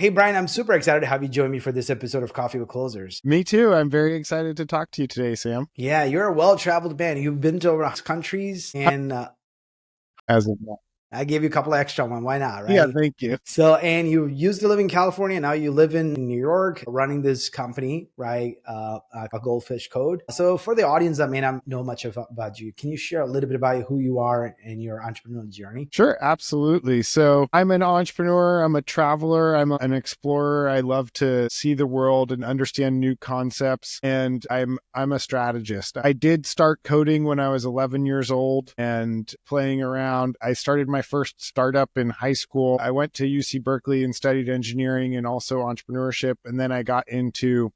Hey, Bryan, I'm super excited to have you join me for this episode of Coffee with Closers. Me too. I'm very excited to talk to you today, Sam. Yeah, you're a well-traveled man. You've been to over 100 countries, and As of now. I gave you a couple of extra ones. Why not, Yeah, right? thank you. So, and you used to live in California. Now you live in New York, running this company, right? A Goldfish Code. So, for the audience that may not know much about you, can you share a little bit about who you are and your entrepreneurial journey? Sure, absolutely. So I'm an entrepreneur, I'm a traveler, I'm an explorer. I love to see the world and understand new concepts, and I'm a strategist. I did start coding when I was 11 years old and playing around. I started my first startup in high school. I went to UC Berkeley and studied engineering and also entrepreneurship, and then I got into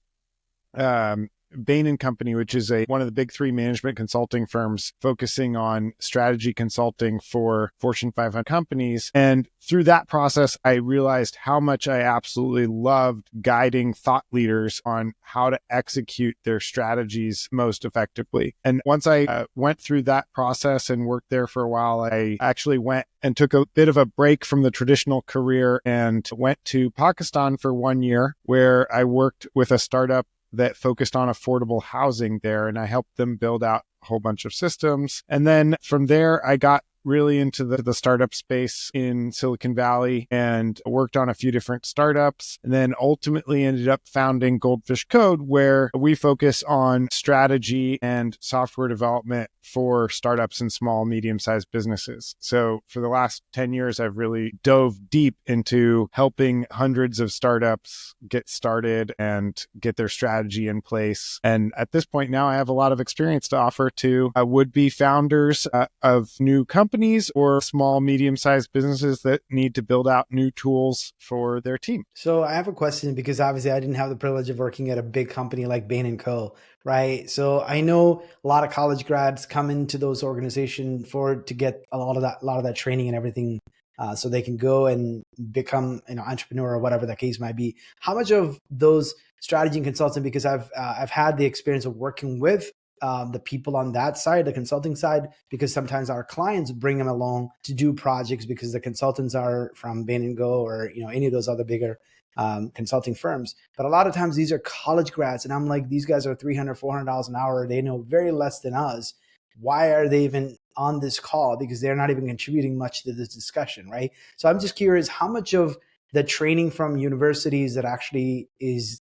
Bain Company, which is one of the big three management consulting firms focusing on strategy consulting for Fortune 500 companies. And through that process, I realized how much I absolutely loved guiding thought leaders on how to execute their strategies most effectively. And once I went through that process and worked there for a while, I actually went and took a bit of a break from the traditional career and went to Pakistan for 1 year, where I worked with a startup that focused on affordable housing there. And I helped them build out a whole bunch of systems. And then from there, I got really into the startup space in Silicon Valley and worked on a few different startups, and then ultimately ended up founding Goldfish Code, where we focus on strategy and software development for startups and small, medium-sized businesses. So for the last 10 years, I've really dove deep into helping hundreds of startups get started and get their strategy in place. And at this point now, I have a lot of experience to offer to would-be founders of new companies or small, medium-sized businesses that need to build out new tools for their team. So I have a question because obviously I didn't have the privilege of working at a big company like Bain Co. Right. So I know a lot of college grads come into those organizations to get a lot of that training and everything, so they can go and become entrepreneur or whatever the case might be. How much of those strategy and consulting? Because I've had the experience of working with the people on that side, the consulting side, because sometimes our clients bring them along to do projects because the consultants are from Bain & Go or any of those other bigger consulting firms. But a lot of times these are college grads, and I'm like, these guys are $300, $400 an hour. They know very less than us. Why are they even on this call? Because they're not even contributing much to this discussion, right? So I'm just curious, how much of the training from universities that actually is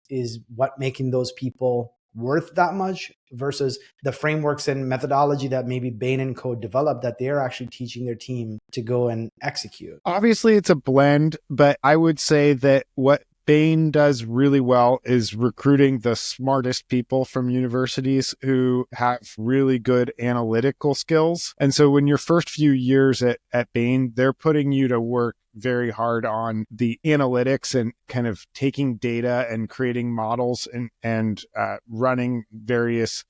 what making those people worth that much versus the frameworks and methodology that maybe Bain & Co developed that they're actually teaching their team to go and execute? Obviously, it's a blend, but I would say that what Bain does really well is recruiting the smartest people from universities who have really good analytical skills. And so when your first few years at Bain, they're putting you to work very hard on the analytics and kind of taking data and creating models and running various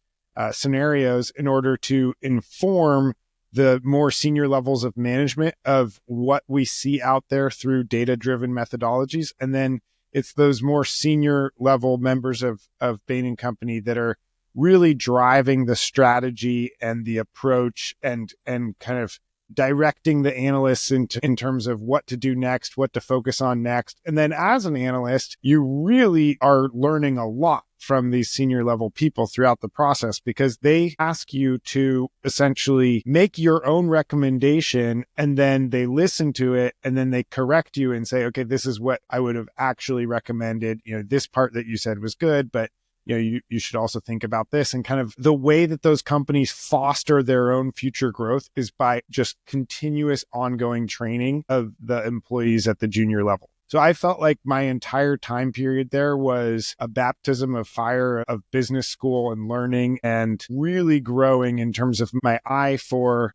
scenarios in order to inform the more senior levels of management of what we see out there through data-driven methodologies. And then it's those more senior level members of Bain & Company that are really driving the strategy and the approach and kind of directing the analysts in terms of what to do next, what to focus on next. And then as an analyst, you really are learning a lot from these senior level people throughout the process, because they ask you to essentially make your own recommendation, and then they listen to it, and then they correct you and say, okay, this is what I would have actually recommended. This part that you said was good, but you should also think about this. And kind of the way that those companies foster their own future growth is by just continuous ongoing training of the employees at the junior level. So I felt like my entire time period there was a baptism of fire of business school and learning, and really growing in terms of my eye for,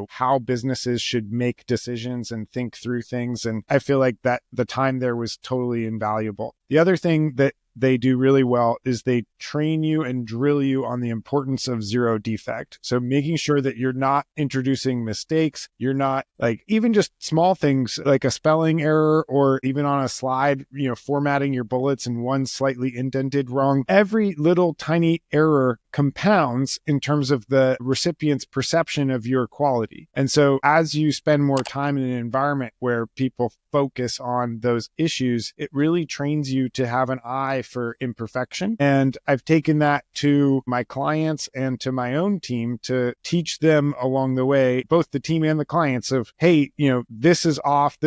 how businesses should make decisions and think through things. And I feel like that the time there was totally invaluable. The other thing that they do really well is they train you and drill you on the importance of zero defect. So making sure that you're not introducing mistakes, you're not like even just small things like a spelling error or even on a slide, formatting your bullets and one slightly indented wrong. Every little tiny error compounds in terms of the recipient's perception of your quality. And so as you spend more time in an environment where people focus on those issues, it really trains you to have an eye for imperfection. And I've taken that to my clients and to my own team to teach them along the way, both the team and the clients, of, hey, this is off,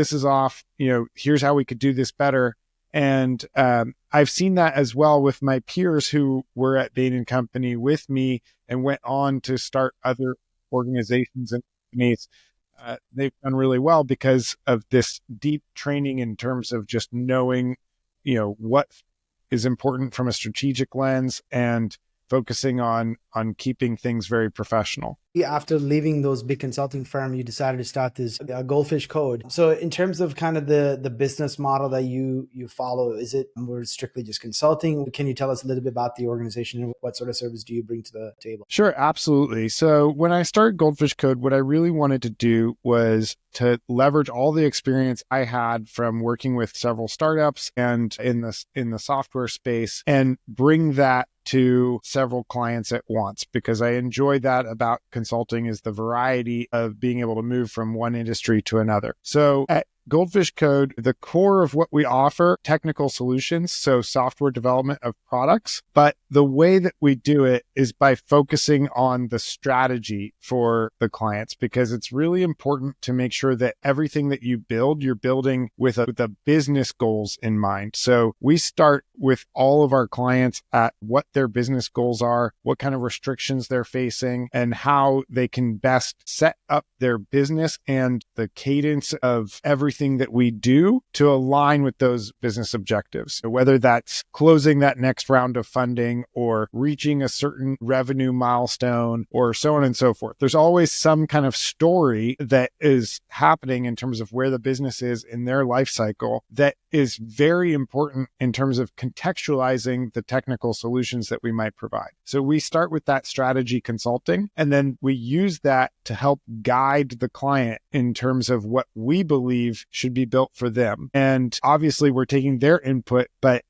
here's how we could do this better. And I've seen that as well with my peers who were at Bain Company with me and went on to start other organizations and companies. They've done really well because of this deep training in terms of just knowing, what is important from a strategic lens and focusing on keeping things very professional. After leaving those big consulting firm, you decided to start this Goldfish Code. So in terms of kind of the business model that you follow, is it more strictly just consulting? Can you tell us a little bit about the organization and what sort of service do you bring to the table? Sure, absolutely. So when I started Goldfish Code, what I really wanted to do was to leverage all the experience I had from working with several startups and in the software space and bring that to several clients at once, because I enjoy that about consulting is the variety of being able to move from one industry to another. So at Goldfish Code, the core of what we offer, technical solutions, so software development of products, but the way that we do it is by focusing on the strategy for the clients, because it's really important to make sure that everything that you build, you're building with the business goals in mind. So we start with all of our clients at what their business goals are, what kind of restrictions they're facing, and how they can best set up their business and the cadence of everything that we do to align with those business objectives. So whether that's closing that next round of funding or reaching a certain revenue milestone or so on and so forth, there's always some kind of story that is happening in terms of where the business is in their life cycle that is very important in terms of contextualizing the technical solutions that we might provide. So we start with that strategy consulting, and then we use that to help guide the client in terms of what we believe should be built for them. And obviously we're taking their input, but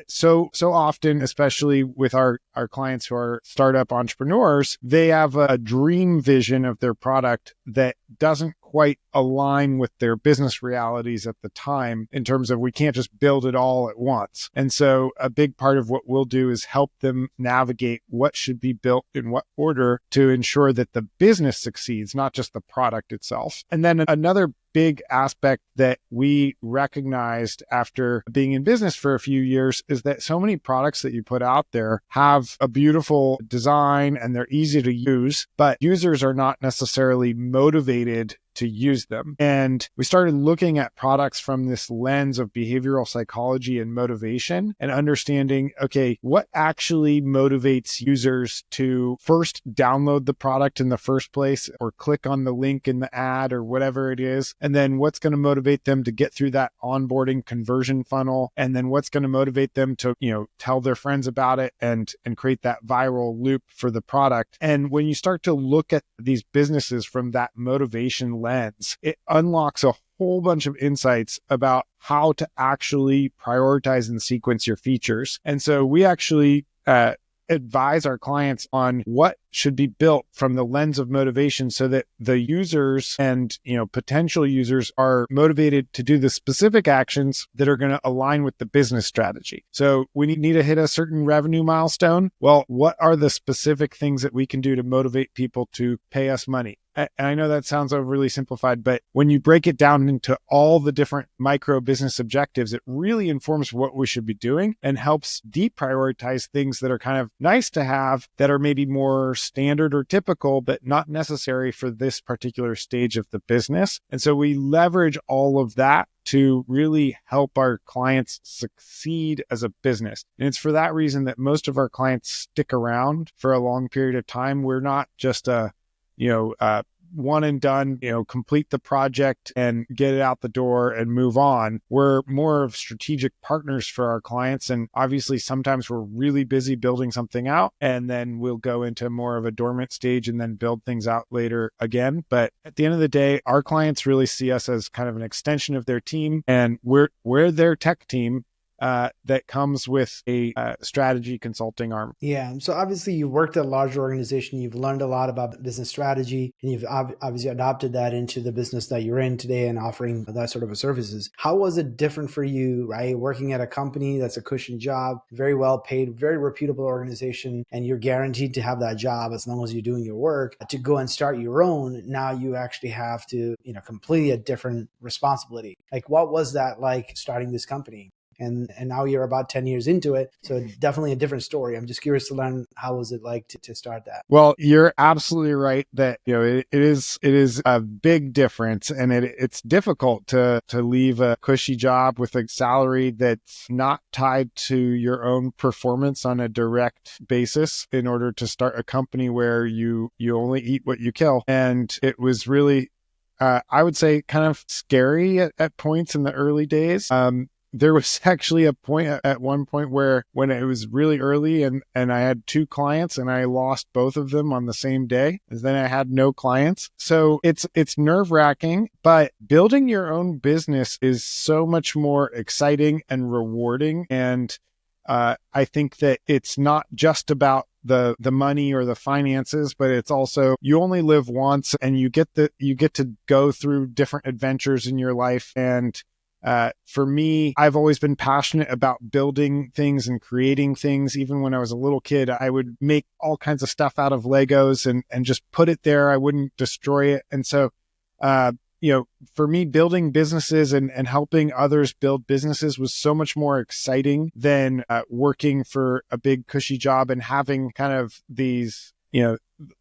so often, especially with our clients who are startup entrepreneurs, they have a dream vision of their product that doesn't quite align with their business realities at the time, in terms of we can't just build it all at once. And so a big part of what we'll do is help them navigate what should be built in what order to ensure that the business succeeds, not just the product itself. And then another big aspect that we recognized after being in business for a few years is that so many products that you put out there have a beautiful design and they're easy to use, but users are not necessarily motivated to use them. And we started looking at products from this lens of behavioral psychology and motivation and understanding, okay, what actually motivates users to first download the product in the first place or click on the link in the ad or whatever it is. And then what's going to motivate them to get through that onboarding conversion funnel. And then what's going to motivate them to, tell their friends about it and create that viral loop for the product. And when you start to look at these businesses from that motivation lens, it unlocks a whole bunch of insights about how to actually prioritize and sequence your features. And so we actually advise our clients on what should be built from the lens of motivation so that the users and potential users are motivated to do the specific actions that are going to align with the business strategy. So we need to hit a certain revenue milestone. Well, what are the specific things that we can do to motivate people to pay us money? And I know that sounds overly simplified, but when you break it down into all the different micro business objectives, it really informs what we should be doing and helps deprioritize things that are kind of nice to have, that are maybe more standard or typical, but not necessary for this particular stage of the business. And so we leverage all of that to really help our clients succeed as a business. And it's for that reason that most of our clients stick around for a long period of time. We're not just a one and done, complete the project and get it out the door and move on. We're more of strategic partners for our clients. And obviously, sometimes we're really busy building something out, and then we'll go into more of a dormant stage and then build things out later again. But at the end of the day, our clients really see us as kind of an extension of their team, and we're their tech team that comes with a strategy consulting arm. Yeah. So obviously you've worked at a large organization. You've learned a lot about business strategy, and you've obviously adopted that into the business that you're in today and offering that sort of services. How was it different for you, right? Working at a company that's a cushion job, very well paid, very reputable organization, and you're guaranteed to have that job as long as you're doing your work. To go and start your own, now you actually have to, completely a different responsibility. Like, what was that like starting this company? And now you're about 10 years into it. So definitely a different story. I'm just curious to learn, how was it like to start that? Well, you're absolutely right that, it is a big difference, and it's difficult to leave a cushy job with a salary that's not tied to your own performance on a direct basis in order to start a company where you only eat what you kill. And it was really, I would say, kind of scary at points in the early days. There was actually a point at one point where, when it was really early and I had 2 clients and I lost both of them on the same day, and then I had no clients. So it's nerve-wracking, but building your own business is so much more exciting and rewarding. And I think that it's not just about the money or the finances, but it's also, you only live once, and you get to go through different adventures in your life. And for me, I've always been passionate about building things and creating things. Even when I was a little kid, I would make all kinds of stuff out of Legos and just put it there. I wouldn't destroy it. And so, for me, building businesses and helping others build businesses was so much more exciting than working for a big cushy job and having kind of these,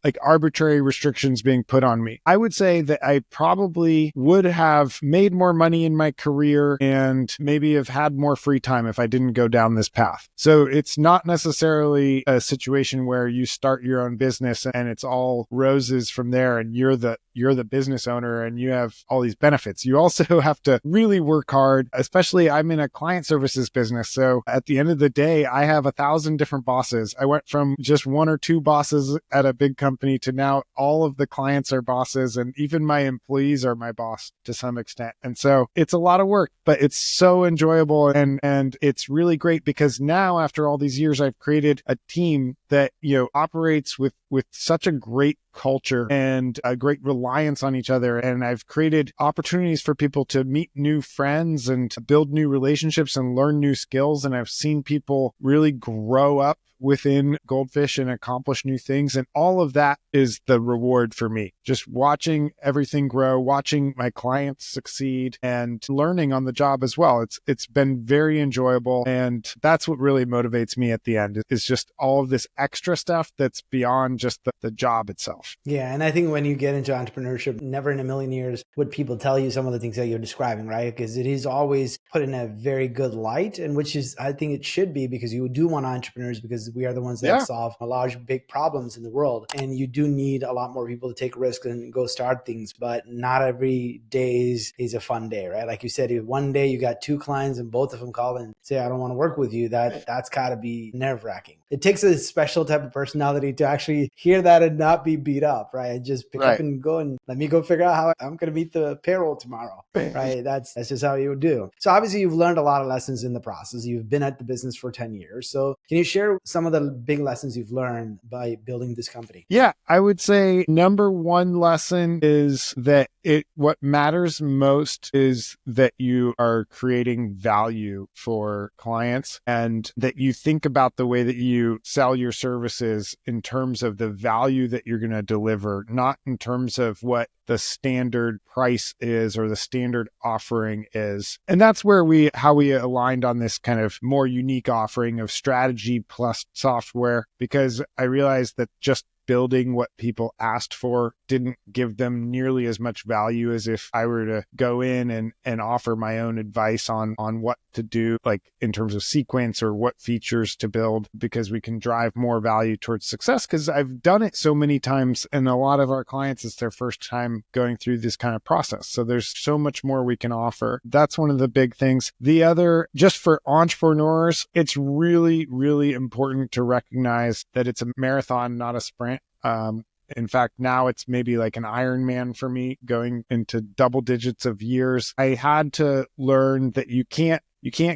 like arbitrary restrictions being put on me. I would say that I probably would have made more money in my career and maybe have had more free time if I didn't go down this path. So it's not necessarily a situation where you start your own business and it's all roses from there and you're the business owner and you have all these benefits. You also have to really work hard, especially I'm in a client services business. So at the end of the day, I have 1,000 different bosses. I went from just 1 or 2 bosses at a big company to now all of the clients are bosses, and even my employees are my boss to some extent. And so it's a lot of work, but it's so enjoyable, and it's really great because now, after all these years, I've created a team that operates with such a great culture and a great reliance on each other. And I've created opportunities for people to meet new friends and to build new relationships and learn new skills. And I've seen people really grow up within Goldfish and accomplish new things. And all of that is the reward for me. Just watching everything grow, watching my clients succeed, and learning on the job as well. It's been very enjoyable. And that's what really motivates me at the end, is just all of this extra stuff that's beyond just the job itself. Yeah. And I think when you get into entrepreneurship, never in a million years would people tell you some of the things that you're describing, right? Because it is always put in a very good light, and which is, I think it should be, because you do want entrepreneurs, because we are the ones that solve large, big problems in the world. And you do need a lot more people to take risks and go start things, but not every day is a fun day, right? Like you said, if one day you got 2 clients and both of them call and say, I don't want to work with you, that's gotta be nerve wracking. It takes a special type of personality to actually hear that and not be beat up, right? And just pick up and go and let me go figure out how I'm going to meet the payroll tomorrow, right? That's just how you would do. So obviously you've learned a lot of lessons in the process. You've been at the business for 10 years. So can you share some of the big lessons you've learned by building this company? Yeah, I would say number 1 lesson is that what matters most is that you are creating value for clients, and that you think about the way that you sell your services in terms of the value that you're going to deliver, not in terms of what the standard price is or the standard offering is. And that's where how we aligned on this kind of more unique offering of strategy plus software, because I realized that just building what people asked for didn't give them nearly as much value as if I were to go in and offer my own advice on what to do, like in terms of sequence or what features to build, because we can drive more value towards success. Because I've done it so many times, and a lot of our clients, it's their first time going through this kind of process. So there's so much more we can offer. That's one of the big things. The other, just for entrepreneurs, it's really, really important to recognize that it's a marathon, not a sprint. In fact, now it's maybe like an Ironman for me, going into double digits of years. I had to learn that you can't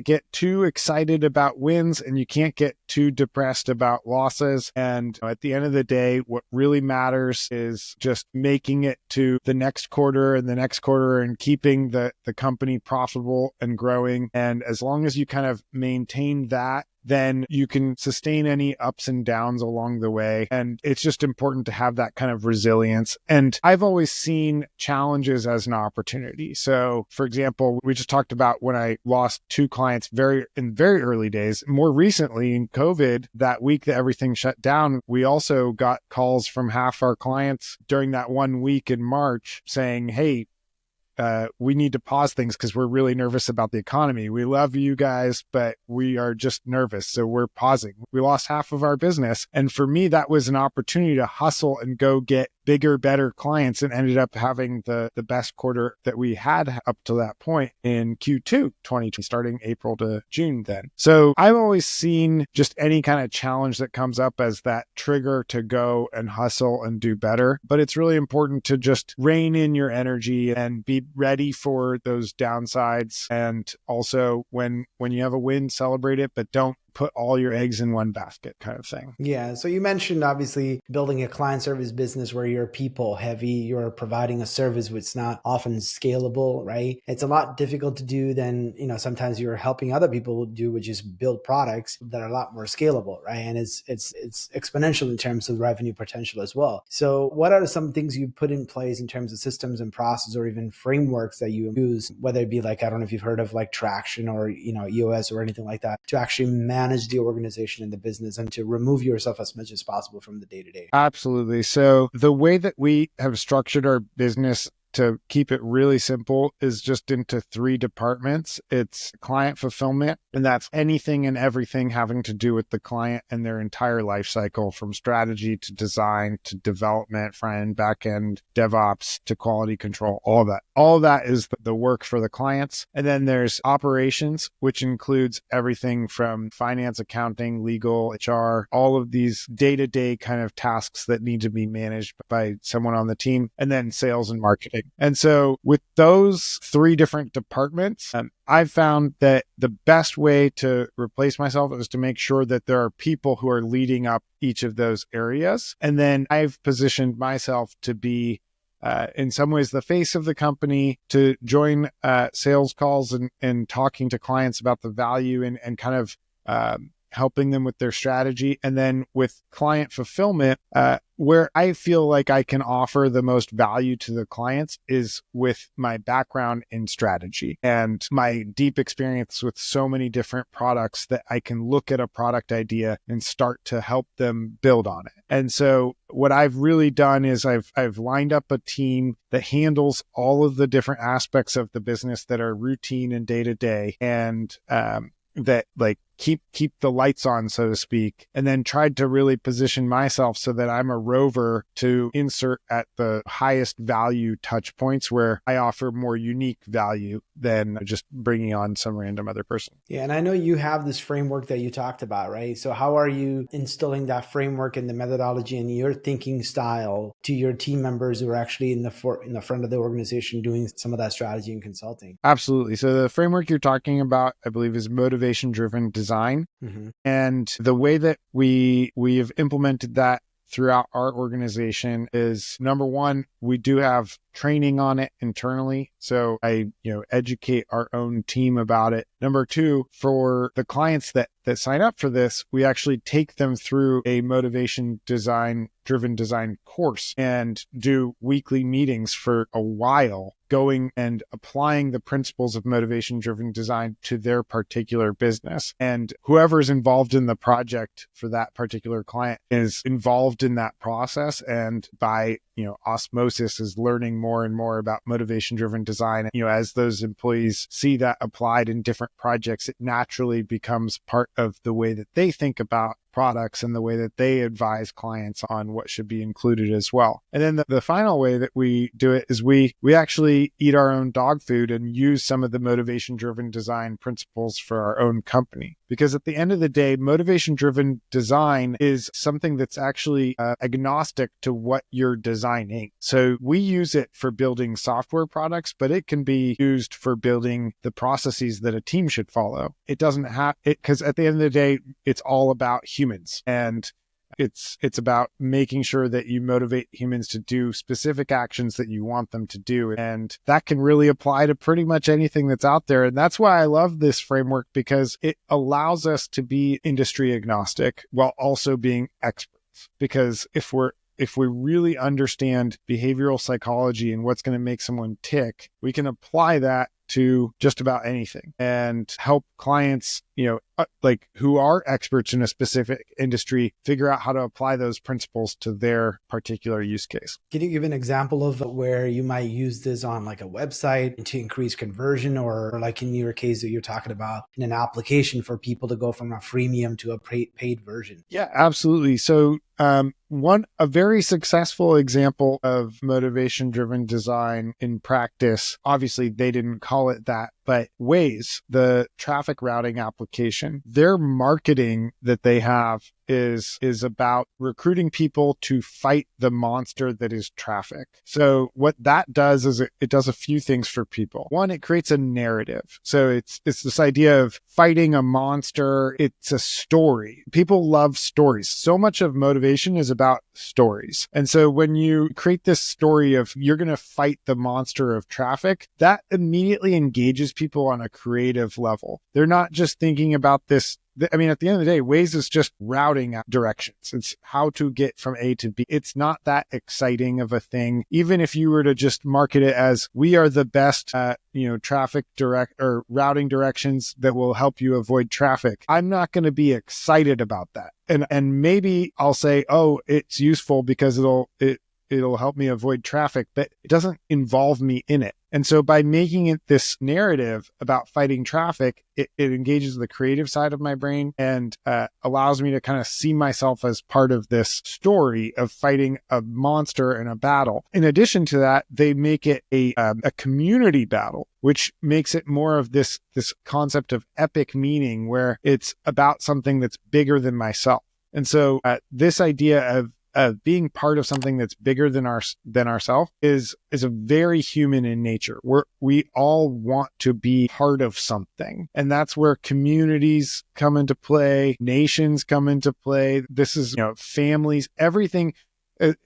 get too excited about wins, and you can't get too depressed about losses. And at the end of the day, what really matters is just making it to the next quarter and the next quarter, and keeping the company profitable and growing. And as long as you kind of maintain that, then you can sustain any ups and downs along the way. And it's just important to have that kind of resilience. And I've always seen challenges as an opportunity. So for example, we just talked about when I lost 2 clients in very early days. More recently in COVID, that week that everything shut down, we also got calls from half our clients during that 1 week in March saying, hey, we need to pause things because we're really nervous about the economy. We love you guys, but we are just nervous. So we're pausing. We lost half of our business. And for me, that was an opportunity to hustle and go get bigger, better clients, and ended up having the best quarter that we had up to that point in Q2 2020, starting April to June then. So I've always seen just any kind of challenge that comes up as that trigger to go and hustle and do better. But it's really important to just rein in your energy and be ready for those downsides. And also when you have a win, celebrate it, but don't put all your eggs in one basket, kind of thing. Yeah. So you mentioned obviously building a client service business where you're people heavy, you're providing a service which is not often scalable, right? It's a lot difficult to do than, sometimes you're helping other people do, which is build products that are a lot more scalable, right? And it's exponential in terms of revenue potential as well. So what are some things you put in place in terms of systems and process, or even frameworks that you use, whether it be like, I don't know if you've heard of like Traction or, EOS or anything like that, to actually manage the organization and the business, and to remove yourself as much as possible from the day-to-day? Absolutely. So the way that we have structured our business to keep it really simple is just into 3 departments. It's client fulfillment, and that's anything and everything having to do with the client and their entire life cycle, from strategy to design to development, front end, back end, DevOps to quality control, all of that. All of that is the work for the clients. And then there's operations, which includes everything from finance, accounting, legal, HR, all of these day-to-day kind of tasks that need to be managed by someone on the team, and then sales and marketing. And so with those 3 different departments, I've found that the best way to replace myself is to make sure that there are people who are leading up each of those areas. And then I've positioned myself to be in some ways the face of the company, to join sales calls and talking to clients about the value and kind of helping them with their strategy. And then with client fulfillment, where I feel like I can offer the most value to the clients is with my background in strategy and my deep experience with so many different products, that I can look at a product idea and start to help them build on it. And so what I've really done is I've lined up a team that handles all of the different aspects of the business that are routine and day to day, and that like keep the lights on, so to speak, and then tried to really position myself so that I'm a rover to insert at the highest value touch points where I offer more unique value than just bringing on some random other person. Yeah. And I know you have this framework that you talked about, right? So how are you instilling that framework and the methodology and your thinking style to your team members who are actually in the front of the organization doing some of that strategy and consulting? Absolutely. So the framework you're talking about, I believe, is motivation-driven design. Mm-hmm. And the way that we have implemented that throughout our organization is, number one, we do have training on it internally. So I, educate our own team about it. Number two, for the clients that sign up for this, we actually take them through a motivation driven design course and do weekly meetings for a while, going and applying the principles of motivation-driven design to their particular business. And whoever's involved in the project for that particular client is involved in that process. And by osmosis is learning more and more about motivation-driven design. As those employees see that applied in different projects, it naturally becomes part of the way that they think about products and the way that they advise clients on what should be included as well. And then the final way that we do it is we actually eat our own dog food and use some of the motivation-driven design principles for our own company. Because at the end of the day, motivation-driven design is something that's actually agnostic to what you're designing. So we use it for building software products, but it can be used for building the processes that a team should follow. It doesn't have it, because at the end of the day, it's all about humans. And it's about making sure that you motivate humans to do specific actions that you want them to do. And that can really apply to pretty much anything that's out there. And that's why I love this framework, because it allows us to be industry agnostic while also being experts. Because if we really understand behavioral psychology and what's going to make someone tick, we can apply that to just about anything and help clients, who are experts in a specific industry, figure out how to apply those principles to their particular use case. Can you give an example of where you might use this on like a website to increase conversion, or like in your case that you're talking about in an application for people to go from a freemium to a paid version? Yeah, absolutely. So a very successful example of motivation-driven design in practice, obviously they didn't call it that, but Waze, the traffic routing application, their marketing that they have is about recruiting people to fight the monster that is traffic. So what that does is it does a few things for people. One, it creates a narrative. So it's this idea of fighting a monster. It's a story. People love stories. So much of motivation is about stories. And so when you create this story of you're going to fight the monster of traffic, that immediately engages people on a creative level. They're not just thinking about this. I mean, at the end of the day, Waze is just routing directions. It's how to get from A to B. It's not that exciting of a thing. Even if you were to just market it as we are the best at, traffic direct or routing directions that will help you avoid traffic, I'm not going to be excited about that. And maybe I'll say, oh, it's useful because it'll help me avoid traffic, but it doesn't involve me in it. And so by making it this narrative about fighting traffic, it engages the creative side of my brain and allows me to kind of see myself as part of this story of fighting a monster in a battle. In addition to that, they make it a community battle, which makes it more of this concept of epic meaning where it's about something that's bigger than myself. And so this idea of being part of something that's bigger than ourselves is a very human in nature. We all want to be part of something. And that's where communities come into play, nations come into play. This is, families, everything.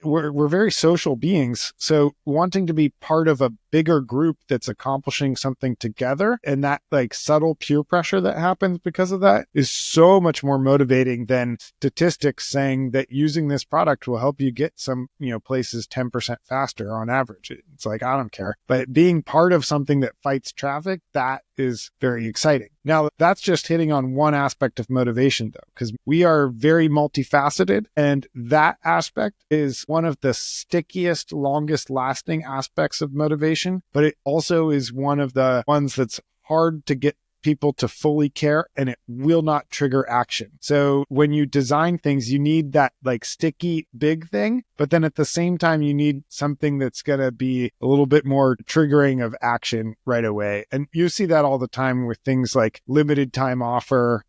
We're very social beings. So wanting to be part of a bigger group that's accomplishing something together, and that like subtle peer pressure that happens because of that is so much more motivating than statistics saying that using this product will help you get some, places 10% faster on average. It's like, I don't care. But being part of something that fights traffic, that is very exciting. Now, that's just hitting on one aspect of motivation, though, because we are very multifaceted. And that aspect is one of the stickiest, longest lasting aspects of motivation. But it also is one of the ones that's hard to get people to fully care, and it will not trigger action. So when you design things, you need that like sticky big thing, but then at the same time, you need something that's going to be a little bit more triggering of action right away. And you see that all the time with things like limited time offer.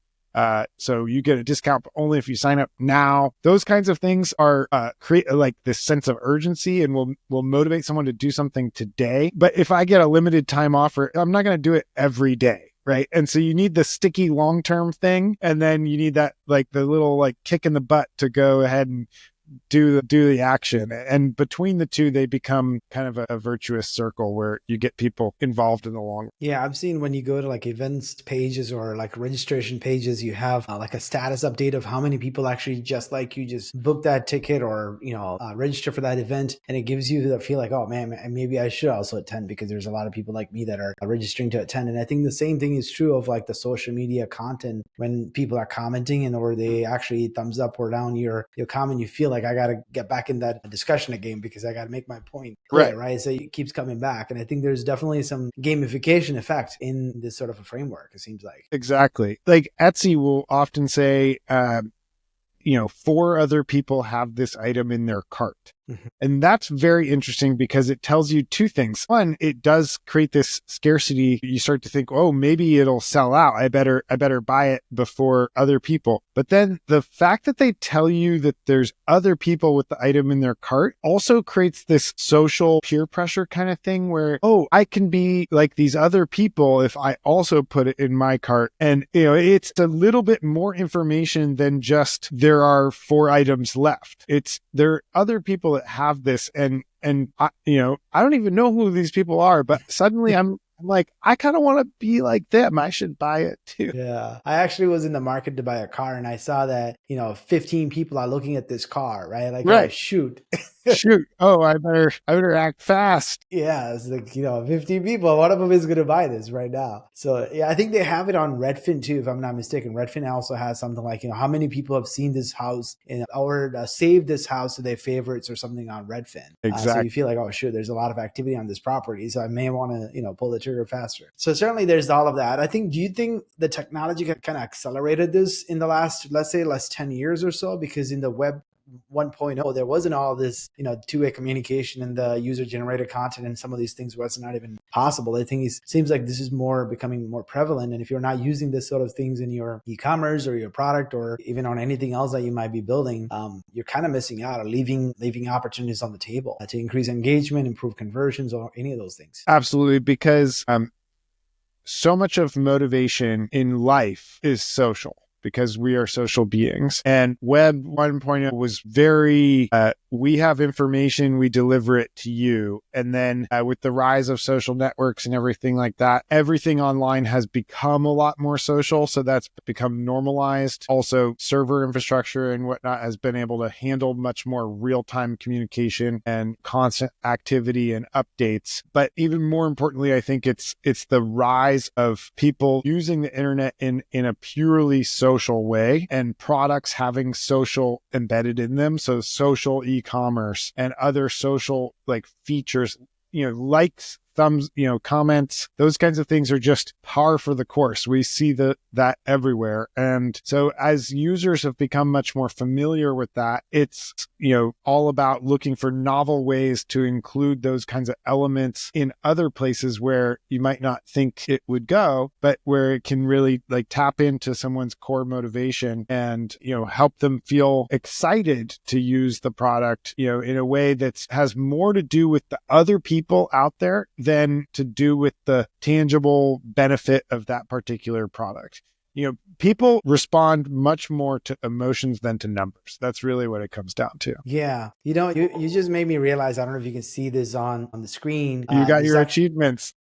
So you get a discount only if you sign up now. Those kinds of things are create like this sense of urgency and will motivate someone to do something today. But if I get a limited time offer, I'm not going to do it every day. Right. And so you need the sticky long-term thing. And then you need that like the little like kick in the butt to go ahead and do the action. And between the two, they become kind of a virtuous circle where you get people involved in the long run. Yeah, I've seen when you go to like events pages or like registration pages, you have like a status update of how many people actually just like you just booked that ticket or, register for that event. And it gives you the feel like, oh man, maybe I should also attend because there's a lot of people like me that are registering to attend. And I think the same thing is true of like the social media content when people are commenting and or they actually thumbs up or down your comment, you feel like I got to get back in that discussion again because I got to make my point clear, right? So it keeps coming back. And I think there's definitely some gamification effect in this sort of a framework, it seems like. Exactly. Like Etsy will often say, 4 other people have this item in their cart. Mm-hmm. And that's very interesting because it tells you 2 things. One, it does create this scarcity. You start to think, oh, maybe it'll sell out. I better buy it before other people. But then the fact that they tell you that there's other people with the item in their cart also creates this social peer pressure kind of thing where, oh, I can be like these other people if I also put it in my cart. And, it's a little bit more information than just there are 4 items left. There are other people that have this and I don't even know who these people are, but suddenly I'm like, I kind of want to be like them. I should buy it too. Yeah. I actually was in the market to buy a car and I saw that, 15 people are looking at this car, right? Like, right. Oh, shoot. Shoot. Oh, I better act fast. Yeah. It's like, 15 people. One of them is going to buy this right now. So yeah, I think they have it on Redfin too, if I'm not mistaken. Redfin also has something like, how many people have seen this house or saved this house to their favorites or something on Redfin. Exactly. So you feel like, oh, shoot, there's a lot of activity on this property. So I may want to, pull the trigger faster. So certainly there's all of that. Do you think the technology kind of accelerated this in the last 10 years or so? Because in the web 1.0, there wasn't all this, two-way communication and the user-generated content and some of these things was not even possible. I think it seems like this is becoming more prevalent. And if you're not using this sort of things in your e-commerce or your product or even on anything else that you might be building, you're kind of missing out or leaving opportunities on the table to increase engagement, improve conversions, or any of those things. Absolutely, because so much of motivation in life is social. Because we are social beings. And Web 1.0 was very, we have information, we deliver it to you. And then with the rise of social networks and everything like that, everything online has become a lot more social. So that's become normalized. Also, server infrastructure and whatnot has been able to handle much more real-time communication and constant activity and updates. But even more importantly, I think it's the rise of people using the internet in a purely social way and products having social embedded in them. So social e-commerce and other social features, likes, thumbs, comments, those kinds of things are just par for the course. We see that everywhere. And so as users have become much more familiar with that, it's, all about looking for novel ways to include those kinds of elements in other places where you might not think it would go, but where it can really tap into someone's core motivation and, help them feel excited to use the product, in a way that has more to do with the other people out there than to do with the tangible benefit of that particular product. People respond much more to emotions than to numbers. That's really what it comes down to. Yeah. You just made me realize, I don't know if you can see this on the screen. You got your achievements.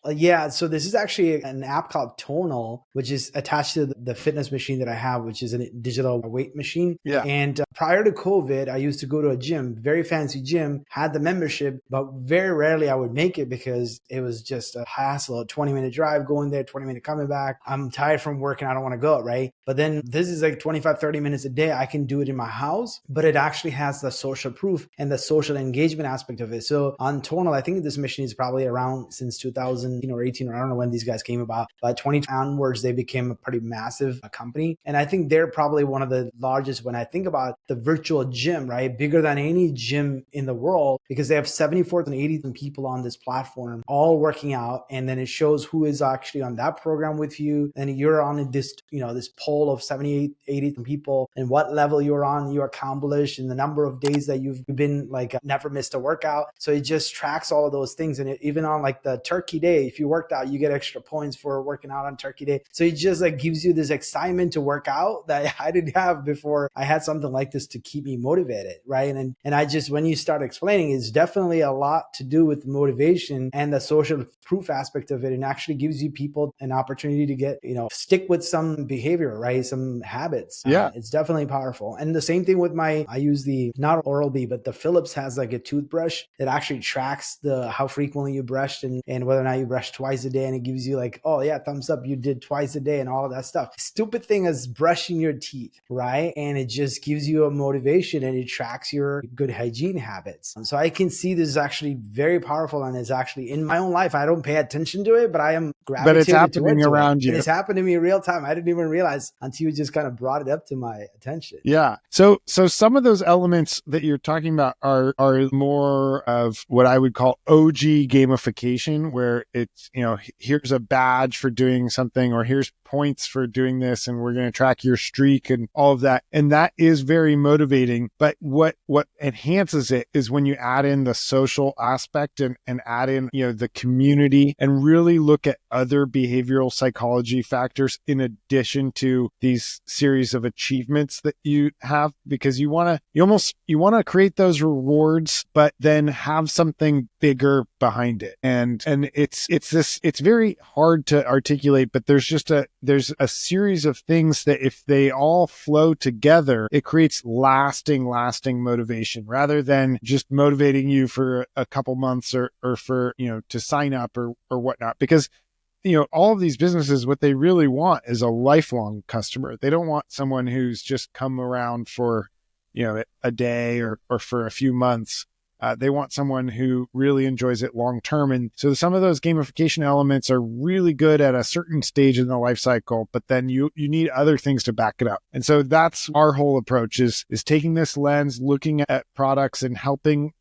Yeah, so this is actually an app called Tonal, which is attached to the fitness machine that I have, which is a digital weight machine. Yeah. And prior to COVID, I used to go to a gym, very fancy gym, had the membership, but very rarely I would make it because it was just a hassle, a 20-minute drive going there, 20-minute coming back. I'm tired from work and I don't want to go, right? But then this is 25, 30 minutes a day. I can do it in my house, but it actually has the social proof and the social engagement aspect of it. So on Tonal, I think this machine is probably around since 2000. Or 18, or I don't know when these guys came about, but 20 onwards, they became a pretty massive company. And I think they're probably one of the largest when I think about the virtual gym, right? Bigger than any gym in the world because they have 74,000 and 80,000 people on this platform, all working out. And then it shows who is actually on that program with you. And you're on this, this poll of 78, 80,000 people and what level you're on, you accomplished and the number of days that you've been never missed a workout. So it just tracks all of those things. And even on the turkey day, hey, if you worked out, you get extra points for working out on Turkey Day. So it just like gives you this excitement to work out that I didn't have before I had something like this to keep me motivated, right? And I just, when you start explaining, it's definitely a lot to do with motivation and the social proof aspect of it, and actually gives you people an opportunity to get, stick with some behavior, right? Some habits. Yeah. It's definitely powerful. And the same thing with I use the, not Oral-B, but the Philips has like a toothbrush that actually tracks how frequently you brushed and whether or not you brush twice a day. And it gives you like, oh yeah, thumbs up, you did twice a day and all of that stuff. Stupid thing is brushing your teeth, right? And it just gives you a motivation and it tracks your good hygiene habits. So I can see this is actually very powerful, and it's actually in my own life. I don't pay attention to it, but I am But it's gravitated happening towards around it. you. And it's happened to me in real time. I didn't even realize until you just kind of brought it up to my attention. Yeah. So some of those elements that you're talking about are more of what I would call OG gamification, where it's, here's a badge for doing something, or here's points for doing this, and we're going to track your streak and all of that. And that is very motivating. But what enhances it is when you add in the social aspect and add in, the community, and really look at other behavioral psychology factors in addition to these series of achievements that you have, because you want to create those rewards, but then have something bigger behind it. And it's very hard to articulate, but there's a series of things that if they all flow together, it creates lasting motivation, rather than just motivating you for a couple months or for, to sign up or whatnot. Because all of these businesses, what they really want is a lifelong customer. They don't want someone who's just come around for, a day or for a few months. They want someone who really enjoys it long term. And so some of those gamification elements are really good at a certain stage in the life cycle, but then you need other things to back it up. And so that's our whole approach is taking this lens, looking at products and helping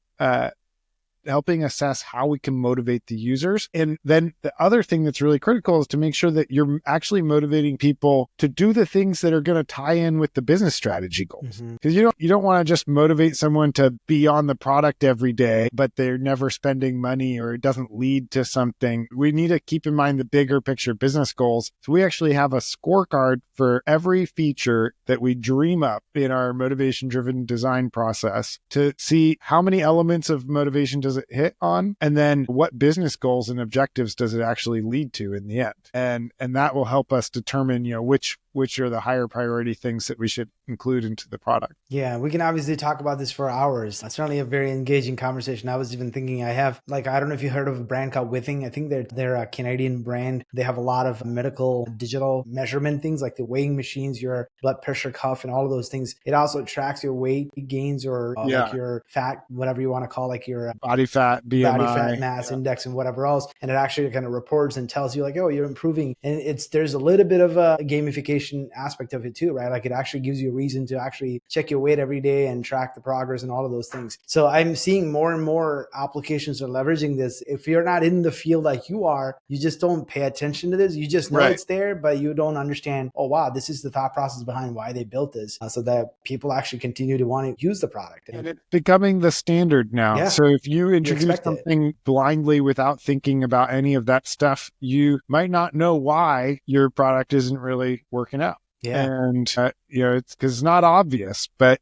assess how we can motivate the users. And then the other thing that's really critical is to make sure that you're actually motivating people to do the things that are going to tie in with the business strategy goals. Because you don't want to just motivate someone to be on the product every day, but they're never spending money or it doesn't lead to something. We need to keep in mind the bigger picture business goals. So we actually have a scorecard for every feature that we dream up in our motivation-driven design process to see how many elements of motivation does it hit on, and then what business goals and objectives does it actually lead to in the end. And that will help us determine, which are the higher priority things that we should include into the product. Yeah, we can obviously talk about this for hours. It's certainly a very engaging conversation. I was even thinking I don't know if you heard of a brand called Withing. I think they're a Canadian brand. They have a lot of medical digital measurement things like the weighing machines, your blood pressure cuff and all of those things. It also tracks your weight gains or like your fat, whatever you want to call like your body fat, BMI, body fat mass index and whatever else. And it actually kind of reports and tells you like, oh, you're improving. And there's a little bit of a gamification aspect of it too, right? Like it actually gives you a reason to actually check your weight every day and track the progress and all of those things. So I'm seeing more and more applications are leveraging this. If you're not in the field like you are, you just don't pay attention to this. You just know it's there, but you don't understand, oh, wow, this is the thought process behind why they built this, so that people actually continue to want to use the product. And it's becoming the standard now. Yeah. So if you introduce something blindly without thinking about any of that stuff, you might not know why your product isn't really working out. Yeah. And, it's because it's not obvious, but,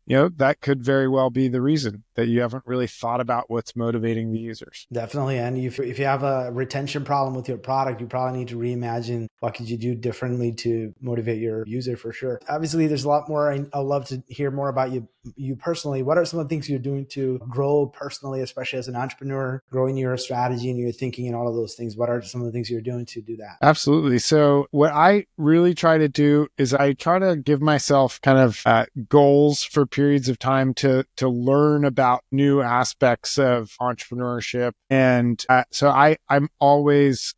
that could very well be the reason that you haven't really thought about what's motivating the users. Definitely. And if you have a retention problem with your product, you probably need to reimagine what could you do differently to motivate your user for sure. Obviously, there's a lot more. I'd love to hear more about you personally. What are some of the things you're doing to grow personally, especially as an entrepreneur, growing your strategy and your thinking and all of those things? What are some of the things you're doing to do that? Absolutely. So what I really try to do is I try to give myself kind of goals for periods of time to learn about new aspects of entrepreneurship. And so I'm always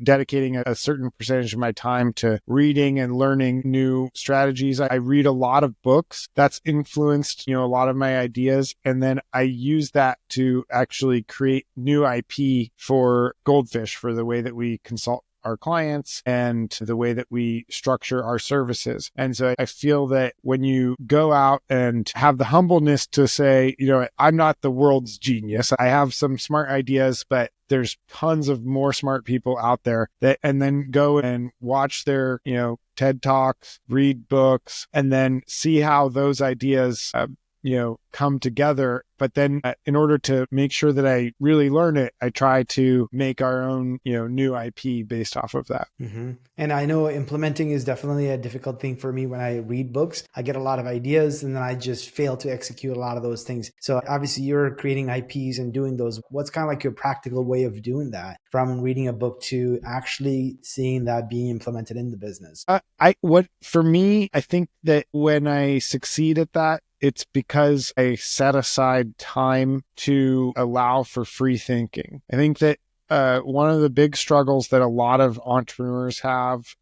dedicating a certain percentage of my time to reading and learning new strategies. I read a lot of books. That's influenced, a lot of my ideas. And then I use that to actually create new IP for Goldfish, for the way that we consult our clients and the way that we structure our services. And so I feel that when you go out and have the humbleness to say, I'm not the world's genius. I have some smart ideas, but there's tons of more smart people out there that, and then go and watch their, TED Talks, read books, and then see how those ideas, come together. But then in order to make sure that I really learn it, I try to make our own, new IP based off of that. Mm-hmm. And I know implementing is definitely a difficult thing for me when I read books. I get a lot of ideas and then I just fail to execute a lot of those things. So obviously you're creating IPs and doing those. What's kind of like your practical way of doing that from reading a book to actually seeing that being implemented in the business? For me, I think that when I succeed at that, it's because I set aside time to allow for free thinking. I think that one of the big struggles that a lot of entrepreneurs have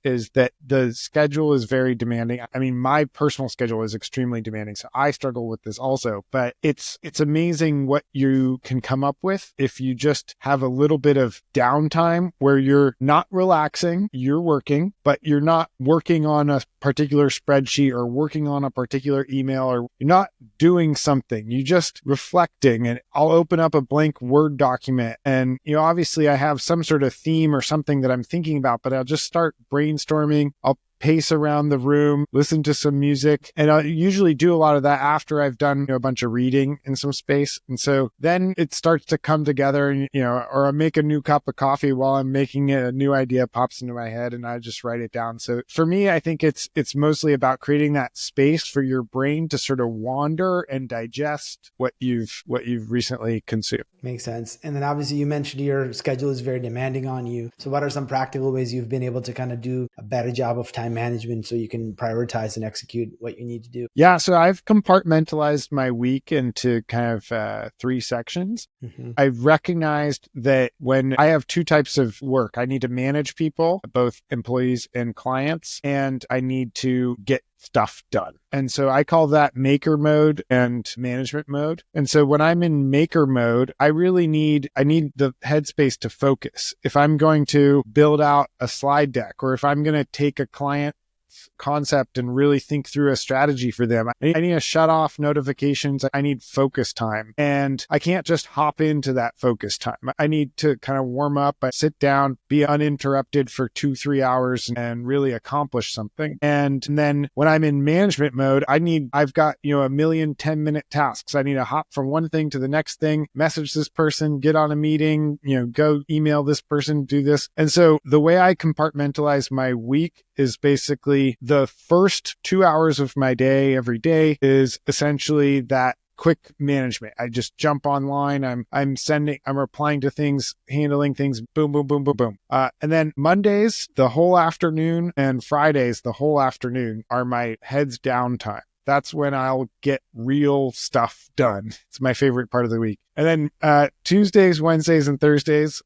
is that the schedule is very demanding. I mean, my personal schedule is extremely demanding, so I struggle with this also. But it's amazing what you can come up with if you just have a little bit of downtime where you're not relaxing, you're working, but you're not working on a particular spreadsheet or working on a particular email, or you're not doing something. You just reflecting. And I'll open up a blank Word document, and obviously I have some sort of theme or something that I'm thinking about, but I'll just start brainstorming. I'll pace around the room, listen to some music. And I usually do a lot of that after I've done a bunch of reading in some space. And so then it starts to come together, and, or I make a new cup of coffee while I'm making it, a new idea pops into my head and I just write it down. So for me, I think it's mostly about creating that space for your brain to sort of wander and digest what you've recently consumed. Makes sense. And then obviously you mentioned your schedule is very demanding on you. So what are some practical ways you've been able to kind of do a better job of time management so you can prioritize and execute what you need to do? Yeah, so I've compartmentalized my week into kind of 3 sections. Mm-hmm. I've recognized that when I have 2 types of work, I need to manage people, both employees and clients, and I need to get stuff done. And so I call that maker mode and management mode. And so when I'm in maker mode, I need the headspace to focus. If I'm going to build out a slide deck, or if I'm going to take a client concept and really think through a strategy for them, I need to shut off notifications. I need focus time, and I can't just hop into that focus time. I need to kind of warm up, sit down, be uninterrupted for 2-3 hours and really accomplish something. And then when I'm in management mode, I've got, a million 10-minute tasks. I need to hop from one thing to the next thing, message this person, get on a meeting, go email this person, do this. And so the way I compartmentalize my week is basically the first 2 hours of my day every day is essentially that quick management. I just jump online. I'm replying to things, handling things, boom, boom, boom, boom, boom. And then Mondays, the whole afternoon, and Fridays, the whole afternoon are my heads down time. That's when I'll get real stuff done. It's my favorite part of the week. And then Tuesdays, Wednesdays, and Thursdays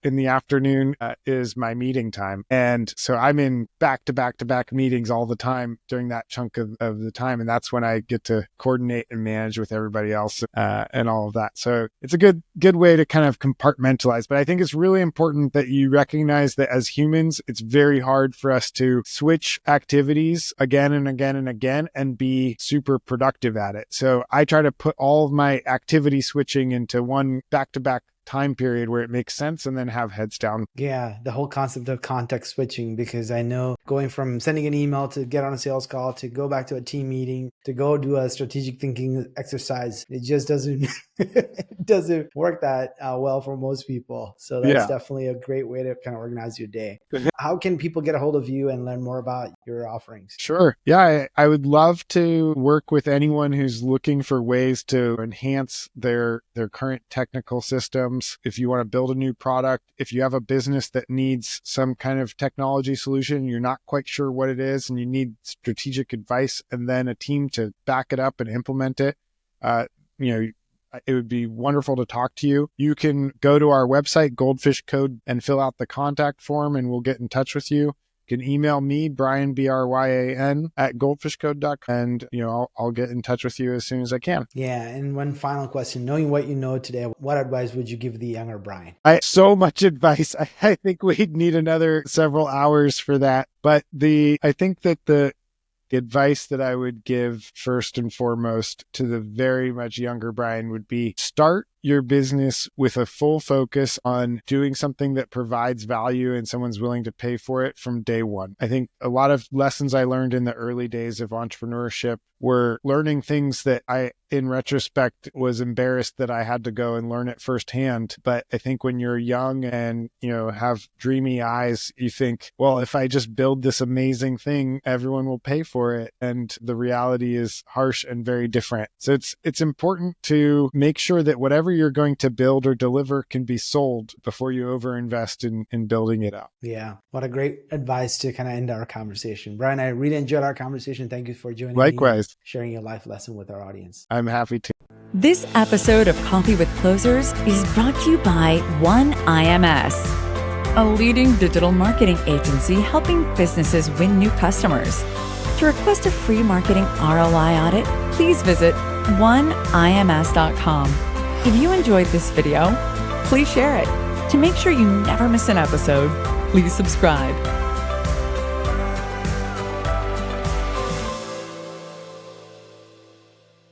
in the afternoon is my meeting time. And so I'm in back-to-back meetings all the time during that chunk of the time. And that's when I get to coordinate and manage with everybody else and all of that. So it's a good way to kind of compartmentalize. But I think it's really important that you recognize that as humans, it's very hard for us to switch activities again and again and again and be super productive at it. So I try to put all of my activity switching into one back-to-back time period where it makes sense, and then have heads down. Yeah, the whole concept of context switching, because I know going from sending an email to get on a sales call to go back to a team meeting to go do a strategic thinking exercise, it just doesn't it doesn't work that well for most people. So that's definitely a great way to kind of organize your day. How can people get a hold of you and learn more about your offerings? Sure. Yeah, I would love to work with anyone who's looking for ways to enhance their current technical systems. If you want to build a new product, if you have a business that needs some kind of technology solution, you're not quite sure what it is, and you need strategic advice and then a team to back it up and implement it, it would be wonderful to talk to you. You can go to our website, Goldfish Code, and fill out the contact form, and we'll get in touch with you. You can email me, Bryan, Bryan, at goldfishcode.com, and I'll get in touch with you as soon as I can. Yeah, and one final question: knowing what you know today, what advice would you give the younger Bryan? So much advice. I think we'd need another several hours for that. But I think that the advice that I would give first and foremost to the very much younger Bryan would be start your business with a full focus on doing something that provides value and someone's willing to pay for it from day one. I think a lot of lessons I learned in the early days of entrepreneurship were learning things that I, in retrospect, was embarrassed that I had to go and learn it firsthand. But I think when you're young and, have dreamy eyes, you think, well, if I just build this amazing thing, everyone will pay for it. And the reality is harsh and very different. So it's important to make sure that whatever you're going to build or deliver can be sold before you overinvest in building it up. Yeah. What a great advice to kind of end our conversation. Bryan, I really enjoyed our conversation. Thank you for joining me. Likewise. Sharing your life lesson with our audience. I'm happy to. This episode of Coffee with Closers is brought to you by One IMS, a leading digital marketing agency helping businesses win new customers. To request a free marketing ROI audit, please visit oneims.com. If you enjoyed this video, please share it. To make sure you never miss an episode, please subscribe.